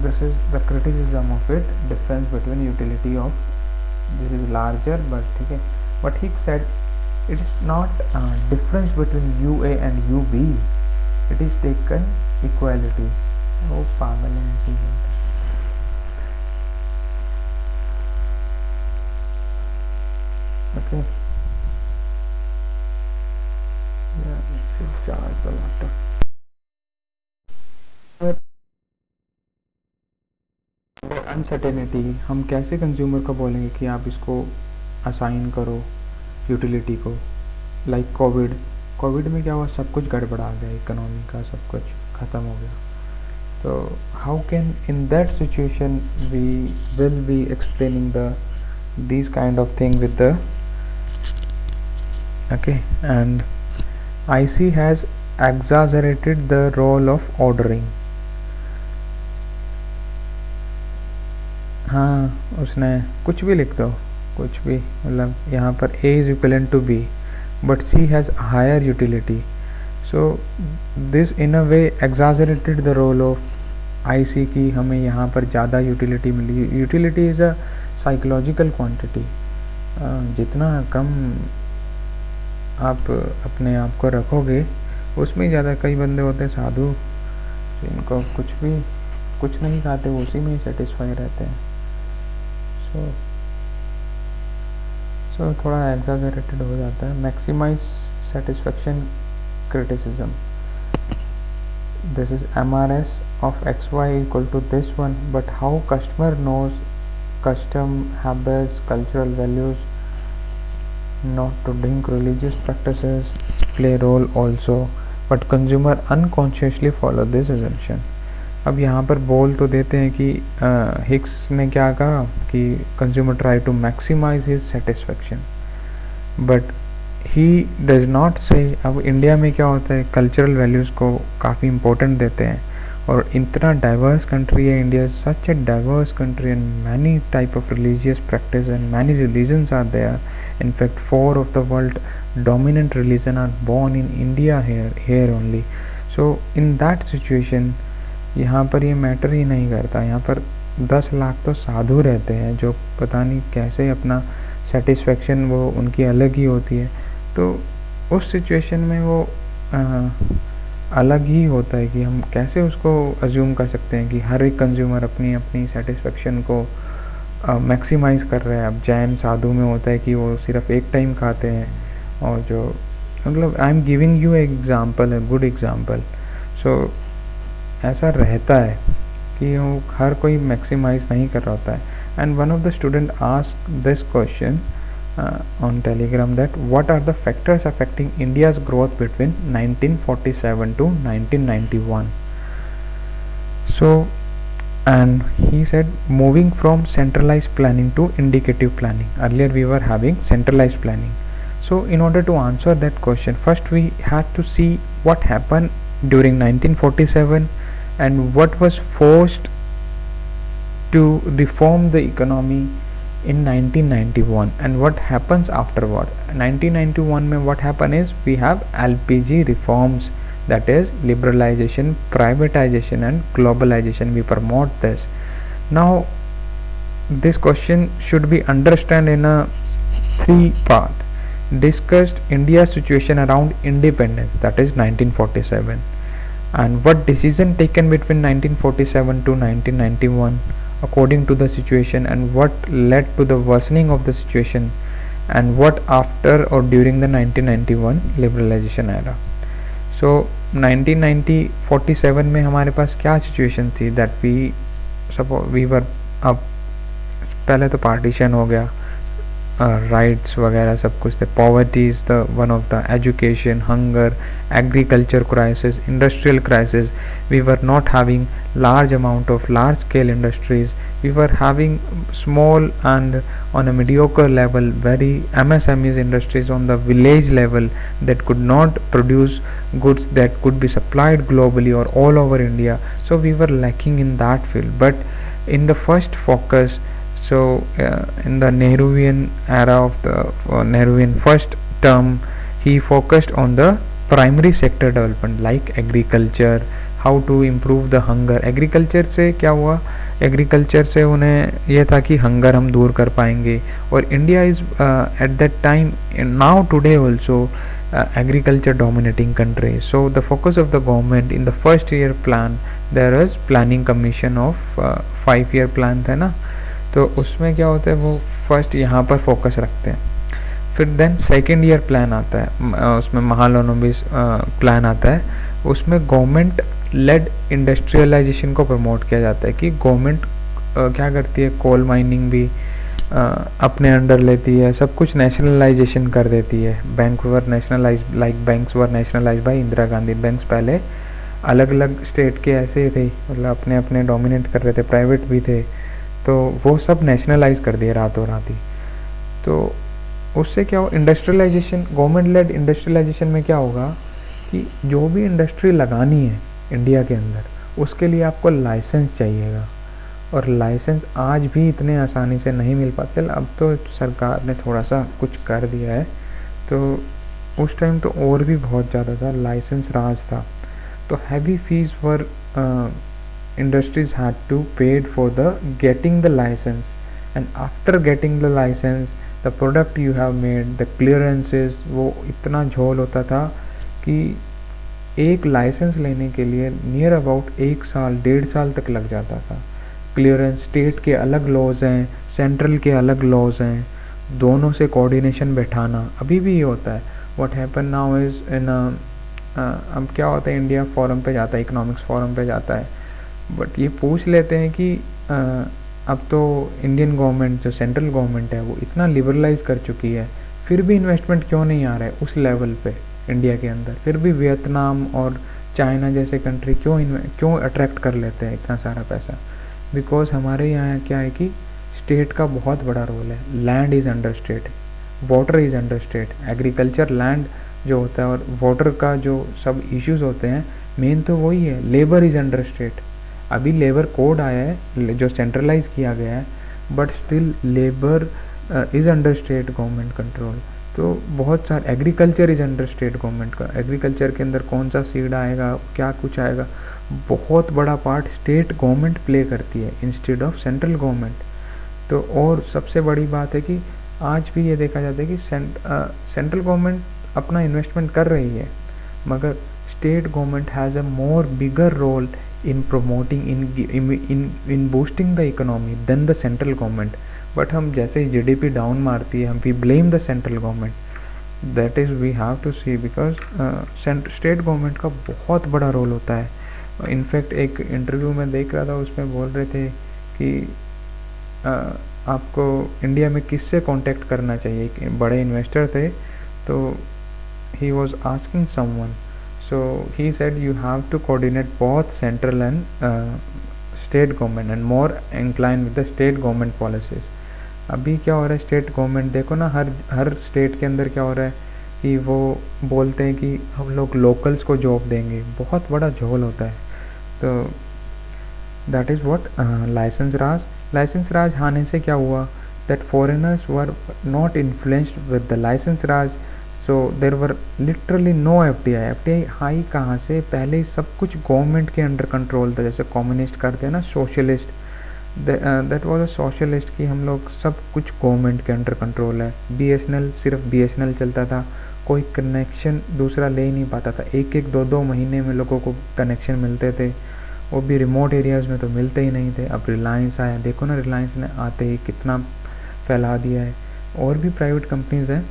this is the criticism of it, difference between utility of this is larger, but ठीक है. But Hicks said it is not difference between UA and UB, it is taken equality. वो पागल है ऐसी बोलता. Okay. Yeah, it should charge the laptop. Uncertainty, हम कैसे consumer को बोलेंगे कि आप इसको असाइन करो यूटिलिटी को. लाइक कोविड में क्या हुआ, सब कुछ गड़बड़ा गया, इकोनॉमी का सब कुछ ख़त्म हो गया. तो how can in that situation we will be explaining this kind of thing with the okay. And IC has exaggerated the role of ordering. हाँ, उसने कुछ भी लिख दो, कुछ भी, मतलब यहाँ पर A is equivalent to B but C has higher utility. So this in a way exaggerated the role of IC की हमें यहाँ पर ज़्यादा यूटिलिटी मिली. Utility is a psychological quantity. जितना कम आप अपने आप को रखोगे उसमें ज़्यादा. कई बंदे होते हैं साधु जिनको कुछ नहीं खाते, वो उसी में ही सेटिस्फाई रहते हैं. सो थोड़ा एग्जैजरेटेड हो जाता है. Maximise satisfaction criticism. This is MRS of XY equal to this one, but how customer knows custom habits, cultural values, not to drink, religious practices play role also, but consumer unconsciously follow this assumption. अब यहाँ पर बोल तो देते हैं कि Hicks ने क्या कहा कि consumer try to maximise his satisfaction, but he does not say. अब इंडिया में क्या होता है, कल्चरल वैल्यूज़ को काफ़ी इम्पोर्टेंट देते हैं और इतना डाइवर्स कंट्री है India, such a diverse country and many type of religious practice and many religions are there. In fact, 4 of the world dominant religion are born in India here only. So in that situation, यहाँ पर ये matter ही नहीं करता. यहाँ पर 10 लाख तो साधु रहते हैं जो पता नहीं कैसे अपना सेटिस्फेक्शन वो उनकी अलग ही होती है. तो उस सिचुएशन में वो अलग ही होता है कि हम कैसे उसको अज्यूम कर सकते हैं कि हर एक कंज्यूमर अपनी अपनी सेटिस्फेक्शन को मैक्सिमाइज़ कर रहे हैं. अब जैन साधु में होता है कि वो सिर्फ एक टाइम खाते हैं, और जो मतलब I am giving you example, है गुड एग्जांपल. सो ऐसा रहता है कि वो हर कोई मैक्सिमाइज नहीं कर रहा होता है. And one of the student ask this question on Telegram that what are the factors affecting India's growth between 1947 to 1991. So, and he said moving from centralized planning to indicative planning. Earlier we were having centralized planning. So in order to answer that question, first we had to see what happened during 1947 and what was forced to reform the economy in 1991 and what happens afterward. 1991 में what happened is we have LPG reforms, that is liberalization, privatization and globalization. We promote this. Now this question should be understood in a 3 part. Discussed India's situation around independence, that is 1947, and what decision taken between 1947 to 1991 according to the situation, and what led to the worsening of the situation, and what after or during the 1991 liberalization era. So 1947 में हमारे पास क्या situation थी, that we were अब पहले तो partition हो गया, rights वगैरह सब कुछ थे. Poverty is the one of the, education, hunger, agriculture crisis, industrial crisis. We were not having large amount of large scale industries. We were having small and on a mediocre level very MSMEs industries on the village level that could not produce goods that could be supplied globally or all over India. So we were lacking in that field. But in the first focus, so in the Nehruvian era of the Nehruvian first term, he focused on the primary sector development like agriculture, how to improve the hunger. Agriculture से क्या हुआ, agriculture से उन्हें यह था कि hunger हम दूर कर पाएंगे. और India is eight that time, now today also, agriculture dominating country. So the focus of the government in the first year plan, there is planning commission of 5-year plan था ना, तो उसमें क्या होता है वो फर्स्ट यहाँ पर फोकस रखते हैं. फिर देन सेकेंड ईयर प्लान आता है, उसमें महालनोबिस प्लान आता है. उसमें गवर्नमेंट लेड इंडस्ट्रियलाइजेशन को प्रमोट किया जाता है कि गवर्नमेंट क्या करती है, कोल माइनिंग भी अपने अंडर लेती है, सब कुछ नेशनलाइजेशन कर देती है. Bank were nationalise, like banks were nationalise by Indira Gandhi. Banks पहले अलग अलग स्टेट के ऐसे थे, मतलब अपने अपने डोमिनेट कर रहे थे, प्राइवेट भी थे, तो वो सब नेशनलाइज कर दिए रातों रात ही. तो उससे क्या हो, इंडस्ट्रियलाइजेशन, गवर्नमेंट लेड इंडस्ट्रियलाइजेशन में क्या होगा कि जो भी इंडस्ट्री लगानी है इंडिया के अंदर, उसके लिए आपको लाइसेंस चाहिएगा. और लाइसेंस आज भी इतने आसानी से नहीं मिल पाते. चल अब तो सरकार ने थोड़ा सा कुछ कर दिया है, तो उस टाइम तो और भी बहुत ज़्यादा था, लाइसेंस राज था. तो heavy fees for industries had to paid for the getting the licence, and after getting the licence the product you have made, the clearances, वो इतना झोल होता था कि एक लाइसेंस लेने के लिए नियर अबाउट 1 साल 1.5 साल तक लग जाता था. क्लियरेंस, स्टेट के अलग लॉज हैं, सेंट्रल के अलग लॉज हैं, दोनों से कोऑर्डिनेशन बैठाना अभी भी ये होता है. What happen now is in अब क्या होता है, इंडिया फोरम पे जाता है, इकोनॉमिक्स फोरम पे जाता है, बट ये पूछ लेते हैं कि अब तो इंडियन गवर्नमेंट, जो सेंट्रल गवर्नमेंट है, वो इतना लिबरलाइज कर चुकी है, फिर भी इन्वेस्टमेंट क्यों नहीं आ रहा है उस लेवल पे इंडिया के अंदर. फिर भी वियतनाम और चाइना जैसे कंट्री क्यों अट्रैक्ट कर लेते हैं इतना सारा पैसा. बिकॉज हमारे यहाँ क्या है कि स्टेट का बहुत बड़ा रोल है. Land is under state, water is under state, agriculture land जो होता है और वाटर का जो सब इश्यूज होते हैं मेन तो वही है, लेबर इज अंडर स्टेट। अभी लेबर कोड आया है जो सेंट्रलाइज किया गया है, but still labour is under state government control. तो बहुत सारे, agriculture is under state government का, एग्रीकल्चर के अंदर कौन सा सीड आएगा, क्या कुछ आएगा, बहुत बड़ा पार्ट स्टेट गवर्नमेंट प्ले करती है इंस्टेड ऑफ सेंट्रल गवर्नमेंट। तो और सबसे बड़ी बात है कि आज भी ये देखा जाता है कि सेंट्रल गवर्नमेंट अपना इन्वेस्टमेंट कर रही है, मगर state government has a more bigger role in promoting in boosting the economy than the central government. But हम जैसे ही जीडीपी डाउन मारती है, हम we blame the central government. That is we have to see, because state government का बहुत बड़ा role होता है। इनफैक्ट एक इंटरव्यू में देख रहा था, उसमें बोल रहे थे कि आपको इंडिया में किससे कांटेक्ट करना चाहिए, कि बड़े इन्वेस्टर थे, तो he was asking someone, so he said you have to coordinate both central and state government and more inclined with the state government policies. अभी क्या हो रहा है, स्टेट गवर्नमेंट देखो ना, हर स्टेट के अंदर क्या हो रहा है कि वो बोलते हैं कि हम लोग लोकल्स को जॉब देंगे, बहुत बड़ा झोल होता है। तो दैट इज़ व्हाट लाइसेंस राज आने से क्या हुआ, that foreigners were not influenced with the licence Raj, so there were literally no FDI हाई कहाँ से, पहले ही सब कुछ गवर्नमेंट के अंडर कंट्रोल था, जैसे कम्युनिस्ट करते हैं ना, socialist, that was a socialist की हम लोग सब कुछ गवर्नमेंट के अंडर कंट्रोल है। बीएसएनएल, सिर्फ बीएसएनएल चलता था, कोई कनेक्शन दूसरा ले ही नहीं पाता था, एक एक दो दो महीने में लोगों को कनेक्शन मिलते थे, वो भी रिमोट एरियाज़ में तो मिलते ही नहीं थे। अब रिलायंस आया, देखो ना रिलायंस ने आते ही कितना फैला दिया है, और भी प्राइवेट कंपनीज हैं।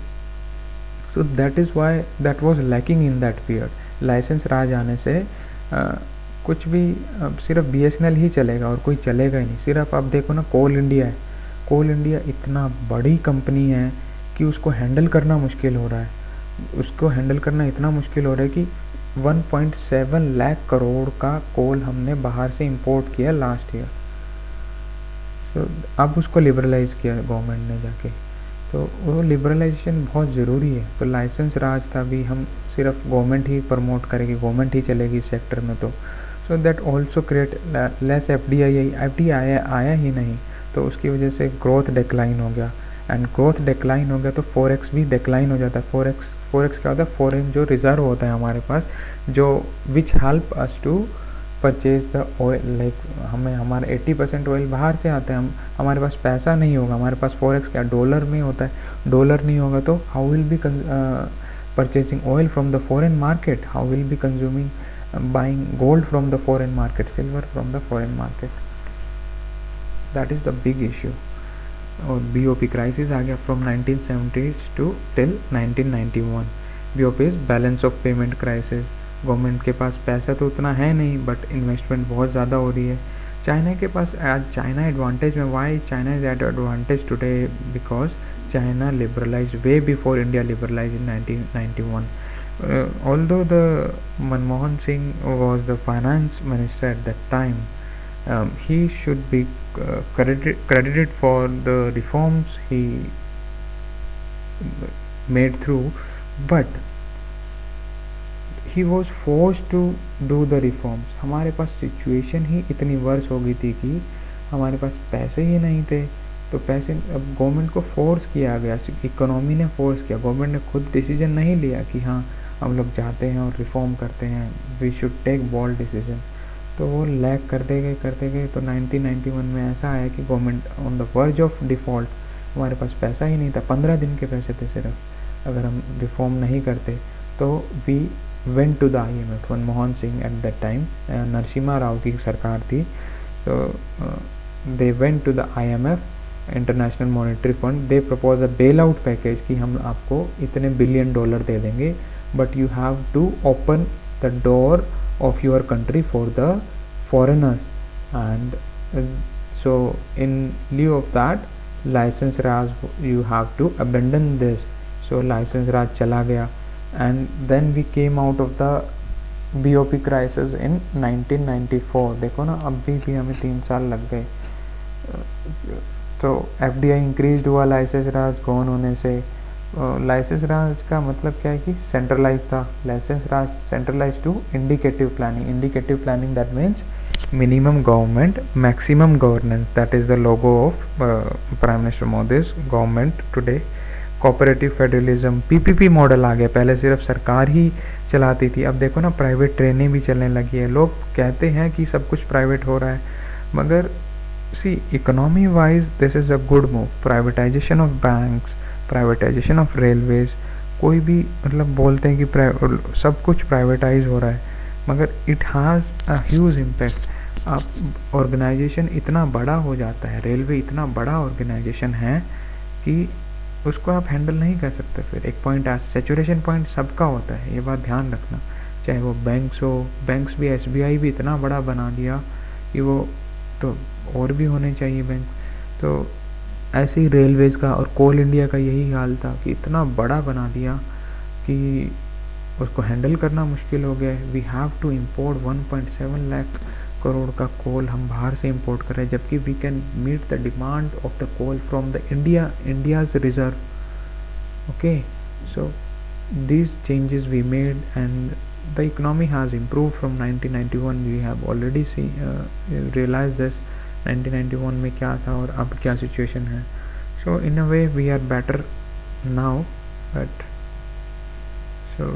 So that is why that was lacking in that period. License राज आने से कुछ भी सिर्फ बीएसएनएल ही चलेगा और कोई चलेगा ही नहीं। सिर्फ आप देखो ना, कोल इंडिया है, कोल इंडिया इतना बड़ी कंपनी है कि उसको हैंडल करना मुश्किल हो रहा है, उसको हैंडल करना इतना मुश्किल हो रहा है कि 1.7 लाख करोड़ का कोल हमने बाहर से इंपोर्ट किया लास्ट ईयर। तो अब उसको लिबरलाइज़ किया गवर्नमेंट ने जाके, तो वो लिबरलाइजेशन बहुत ज़रूरी है। तो लाइसेंस राज था भी, हम सिर्फ गवर्नमेंट ही प्रमोट करेगी, गवर्नमेंट ही चलेगी इस सेक्टर में, तो so that also create less FDI आया ही नहीं, तो उसकी वजह से ग्रोथ डिक्लाइन हो गया, एंड ग्रोथ डिक्लाइन हो गया तो फॉरेक्स भी डिक्लाइन हो जाता है। फॉरेक्स क्या होता है, फॉरेन जो रिजर्व होता है हमारे पास, जो which help us to purchase the oil, like हमें हमारा 80% ऑयल बाहर से आता है, हम हमारे पास पैसा नहीं होगा, हमारे पास फॉरेक्स क्या डॉलर में होता है, डॉलर नहीं होगा तो how will be purchasing oil from the foreign market, how will be consuming buying gold from the foreign market, silver from the foreign market. That is the big issue. और BOP crisis आ गया from 1970s to till 1991। BOP is balance of payment crisis. Government के पास पैसा तो उतना है नहीं, बट इन्वेस्टमेंट बहुत ज़्यादा हो रही है। चाइना के पास आज चाइना एडवांटेज में, why China is at advantage today, because China liberalise way before India liberalise in 1991। Although the Manmohan Singh was the finance minister at that time, he should be credited for the reforms he made through, but he was forced to do the reforms। हमारे पास situation ही इतनी verse हो गई थी कि हमारे पास पैसे ही नहीं थे, तो पैसे अब गवर्नमेंट को फोर्स किया गया, इकोनॉमी ने फोर्स किया, गवर्नमेंट ने खुद डिसीजन नहीं लिया कि हाँ हम लोग जाते हैं और रिफॉर्म करते हैं, we should take bold decision. तो वो लैग करते गए, तो 1991 में ऐसा आया कि government on the verge of default, हमारे पास पैसा ही नहीं था, 15 दिन के पैसे थे सिर्फ, अगर हम रिफॉर्म नहीं करते तो we went to the IMF। Manmohan Singh at that time, Narasimha Rao की सरकार थी, तो they went to the IMF, international monetary fund, they propose a bail out package कि हम आपको इतने $1 बिलियन दे देंगे, but you have to open the door of your country for the foreigners, and so in lieu of that license raj you have to abandon this, so license raj chala gaya, and then we came out of the BOP crisis in 1994। देखो ना, अभी भी हमें 3 साल लग गए। तो FDI increase हुआ लाइसेंस राज गॉन होने से, लाइसेंस राज का मतलब क्या है कि सेंट्रलाइज था, licence Raj centralise to indicative planning, indicative planning that means minimum government maximum governance, that is the logo of prime minister Modi's government today. Cooperative federalism, PPP model आ गया, पहले सिर्फ सरकार ही चलाती थी, अब देखो ना प्राइवेट ट्रेनें भी चलने लगी है। लोग कहते हैं कि सब कुछ प्राइवेट हो रहा है, मगर see economy wise this is a good move. Privatisation of banks, privatisation of railways, कोई भी मतलब बोलते हैं कि सब कुछ प्राइवेटाइज हो रहा है, मगर it has a huge impact. आप ऑर्गेनाइजेशन इतना बड़ा हो जाता है, रेलवे इतना बड़ा ऑर्गेनाइजेशन है कि उसको आप हैंडल नहीं कर सकते। फिर एक पॉइंट सेचुरेशन पॉइंट सबका होता है, ये बात ध्यान रखना। चाहे वो बैंक्स हो, बैंक्स भी एसबीआई भी इतना बड़ा बना दिया कि वो तो और भी होने चाहिए बैंक। तो ऐसे ही रेलवेज का और कोल इंडिया का यही हाल था कि इतना बड़ा बना दिया कि उसको हैंडल करना मुश्किल हो गया है। We have to import 1.7 lakh crore का कोल हम बाहर से इंपोर्ट कर रहे हैं, जबकि we can meet the demand of the coal from the India's reserve. Okay, so these changes we made and the economy has improved from 1991. we have already realized this 1991 में क्या था और अब क्या situation है। so in a way we are better now, but so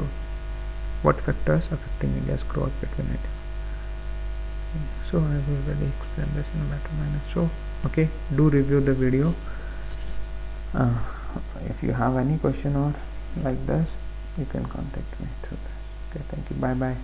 what factors affecting India's growth between it? So I have already explained this in a better manner. So okay, do review the video. If you have any question or like this, you can contact me through this. Okay, thank you, bye bye.